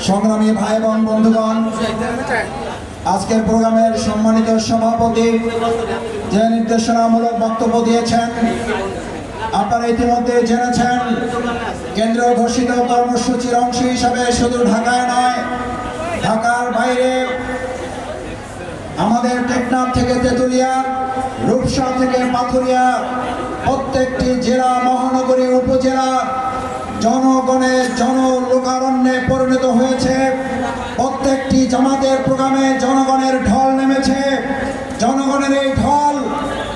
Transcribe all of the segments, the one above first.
সংগ্রামী ভাই এবং বন্ধুগণ, আজকের প্রোগ্রামের সম্মানিত সভাপতি যে নির্দেশনামূলক বক্তব্য দিয়েছেন, আপনারা ইতিমধ্যে জেনেছেন কেন্দ্রীয় ঘোষিত কর্মসূচির অংশ হিসাবে শুধু ঢাকায় নয়, ঢাকার বাইরে আমাদের টেকনাফ থেকে তেঁতুলিয়া, রূপসা থেকে পাথুরিয়া প্রত্যেকটি জেলা, মহানগরী, উপজেলা জনগণের জনলোকারণ্যে পরিণত হয়েছে। প্রত্যেকটি জামাতের প্রোগ্রামে জনগণের ঢল নেমেছে। জনগণের এই ঢল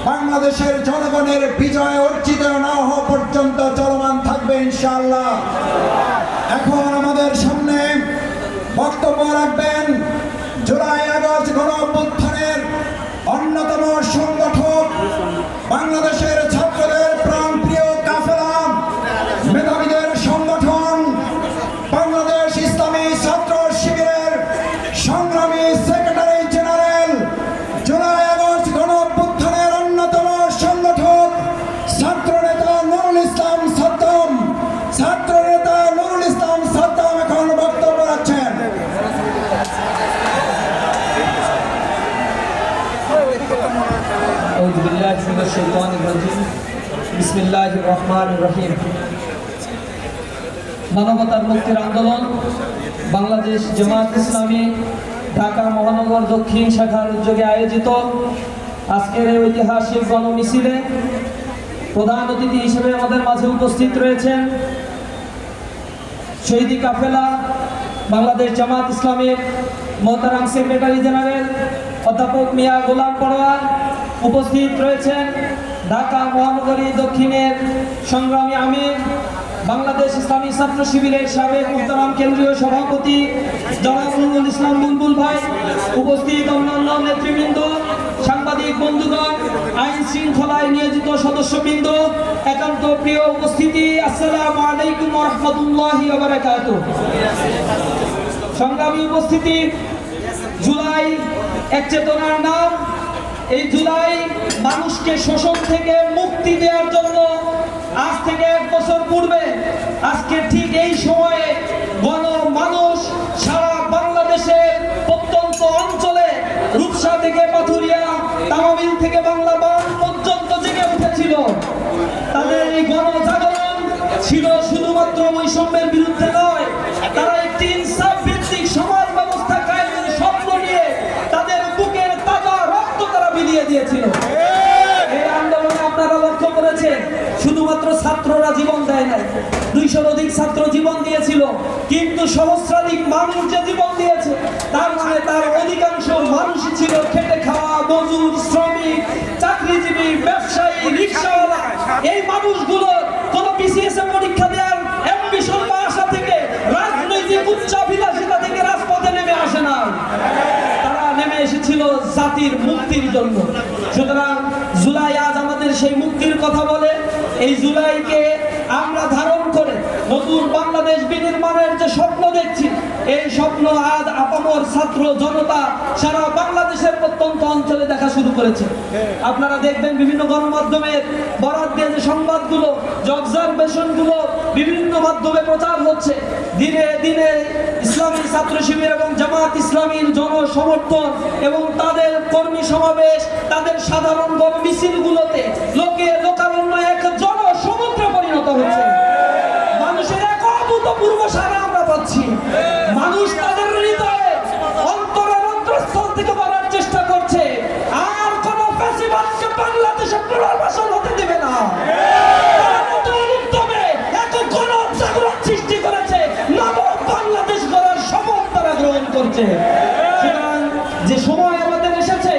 বাংলাদেশের জনগণের বিজয় অর্জিত না হওয়া পর্যন্ত চলমান থাকবে ইনশাআল্লাহ। এখন আমাদের সামনে বক্তব্য রাখবেন জুলাই আগস্ট গণ অভ্যুত্থানের অন্যতম সংগঠক, বাংলাদেশের ছাত্রদের প্রাণপ্রিয় কাফেলা, মেধাবীদের সংগঠন, বাংলাদেশ ইসলামী ছাত্র শিবিরের সংগ্রামী সেক্রেটারি জেনারেল, জুলাই আগস্ট গণ অভ্যুত্থানের অন্যতম সংগঠক, ছাত্রনেতা নুরুল ইসলাম সাদ্দাম। ছাত্রনেতা নুরুল ইসলাম সাদ্দাম এখন বক্তব্য রাখছেন। বিসমিল্লাহির রহমানির রহিম। মানবতার মুক্তির আন্দোলন বাংলাদেশ জামাত ইসলামী ঢাকা মহানগর দক্ষিণ শাখার উদ্যোগে আয়োজিত আজকের এই ঐতিহাসিক গণমিছিলে প্রধান অতিথি হিসেবে আমাদের মাঝে উপস্থিত রয়েছেন শহীদি কাফেলা বাংলাদেশ জামাত ইসলামীর মোহতারাম সেক্রেটারি জেনারেল অধ্যাপক মিয়া গোলাম পরোয়ার। উপস্থিত রয়েছেন ঢাকা মহানগরী দক্ষিণের সংগ্রামী আমির, বাংলাদেশ ইসলামী ছাত্র শিবিরের সাবেক মোহতারাম কেন্দ্রীয় সভাপতি জনাব নুরুল ইসলাম বুলবুল ভাই। উপস্থিত অন্যান্য নেতৃবৃন্দ, সাংবাদিক বন্ধুগণ, আইন শৃঙ্খলায় নিয়োজিত সদস্যবৃন্দ, একান্ত প্রিয় উপস্থিতি, আসসালামু আলাইকুম ওয়া রাহমাতুল্লাহি ওয়া বারাকাতুহু। সংগ্রামী উপস্থিতি, জুলাই এক চেতনার নাম। এই জুলাই মানুষকে শোষণ থেকে মুক্তি দেওয়ার জন্য আজ থেকে 1 বছর পূর্বে আজকে ঠিক এই সময়ে মানুষ সারা বাংলাদেশের প্রত্যন্ত অঞ্চলে রূপসা থেকে পাথুরিয়া, তামাবিল থেকে বাংলা বান পর্যন্ত জেগে উঠেছিল। তাদের এই গণজাগরণ ছিল শুধুমাত্র বৈষম্যের বিরুদ্ধে নয়, তারা একটি ইনসাফ ভিত্তিক সমাজ ব্যবস্থা কায়েমের স্বপ্ন নিয়ে তাদের বুকের তাজা রক্ত তারা বিলিয়ে দিয়েছিল। এই আন্দোলনে আপনারা লক্ষ্য করেছেন শুধুমাত্র ছাত্ররা জীবন দেয় নাই, 200-র অধিক ছাত্র জীবন দিয়েছিল, কিন্তু সহস্রাধিক মানুষ যে জীবন দিয়েছে তার মানে তার অধিকাংশ মানুষই ছিল খেটে খাওয়া মজুর, শ্রমিক, চাকরিজীবী, ব্যবসায়ী, রিকশাওয়ালা। এই মানুষগুলো কোন বিসিএস পরীক্ষা দেওয়ার অ্যাম্বিশন বা আশা থেকে, রাজনৈতিক উচ্চাভিলাষিতা থেকে রাজপথে নেমে আসে না, তারা নেমে এসেছিল জাতির মুক্তির জন্য। সুতরাং জুলাই আজ আমাদের সেই মুক্তির কথা বলে। এই জুলাইকে আমরা ধারণ করে নতুন বাংলাদেশ বিনির্মাণের যে স্বপ্ন দেখছি, এই স্বপ্ন আজ আপামর ছাত্র জনতা সারা বাংলাদেশের প্রত্যন্ত অঞ্চলে দেখা শুরু করেছে। আপনারা দেখবেন বিভিন্ন গণমাধ্যমের বরাত দিয়ে যে সংবাদগুলো, যে অবজারভেশনগুলো বিভিন্ন মাধ্যমে প্রচার হচ্ছে, দিনে দিনে ইসলামী ছাত্র শিবির এবং জামাত ইসলামীর জনসমর্থন এবং তাদের কর্মী সমাবেশ, তাদের সাধারণ মিছিলগুলোতে লোকারণ্য এক জনসমুদ্রে পরিণত হচ্ছে। মানুষের এক অভূতপূর্ব সাড়া আমরা পাচ্ছি। মানুষ তাদের হৃদয়ে অন্তরের অন্তঃস্থল থেকে বলার চেষ্টা করছে, আর কোন ফ্যাসিবাদকে বাংলাদেশে পুনর্বাসন হতে দেবে না। সৃষ্টি করেছে, নব বাংলাদেশ গড়ার শপথ তারা গ্রহণ করছে। যে সময় আমাদের এসেছে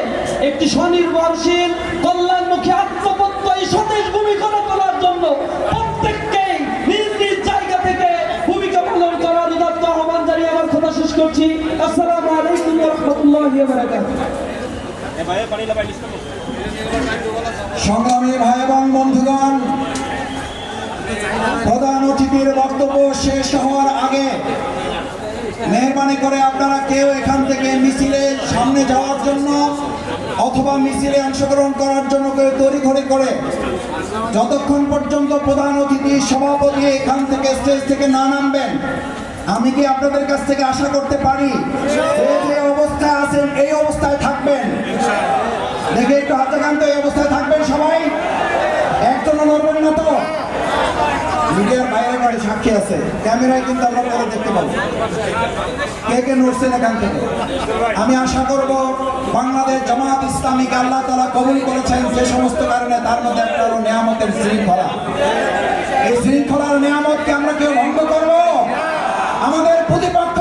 একটি স্বনির্ভরশীল, কল্যাণমুখী, আত্মপ্রত্যয়ী স্বদেশ ভূমি গড়ে তোলার জন্য প্রত্যেককেই নিজ নিজ জায়গা থেকে ভূমিকা পালন করার উদাত্ত আহ্বান জানিয়ে আমার কথা শেষ করছি। আসসালামু আলাইকুম ওয়া রাহমাতুল্লাহি ওয়া বারাকাতুহু। সংগ্রামী ভাই এবং বন্ধুগণ, প্রধান অতিথির বক্তব্য শেষ হওয়ার আগে মেহরবানি করে আপনারা কেউ এখান থেকে মিছিলের সামনে যাওয়ার জন্য অথবা মিছিলে অংশগ্রহণ করার জন্য কেউ তড়িঘড়ি করে যতক্ষণ পর্যন্ত প্রধান অতিথি সভাপতি এখান থেকে স্টেজ থেকে না নামবেন, আমি কি আপনাদের কাছ থেকে আশা করতে পারি যে অবস্থায় আছেন এই অবস্থায় থাকবেন? দেখে একটু হাতে কান্ত, এই অবস্থায় থাকবেন সবাই, একজন নড়বেন না তো? মিডিয়ার বাইরে বাড়ি সাক্ষী আছে, ক্যামেরায় কিন্তু আমরা পরে দেখতে পাবো কে কে নড়ছেন এখান থেকে। আমি আশা করব বাংলাদেশ জামাত ইসলামীকে আল্লাহ তাআলা কবুল করেছেন যে সমস্ত কারণে, তার মধ্যে একটা হলো নিয়ামতের শৃঙ্খলা। এই শৃঙ্খলার নিয়ামতকে আমরা কেউ ভঙ্গ করব? আমাদের প্রতিপক্ষ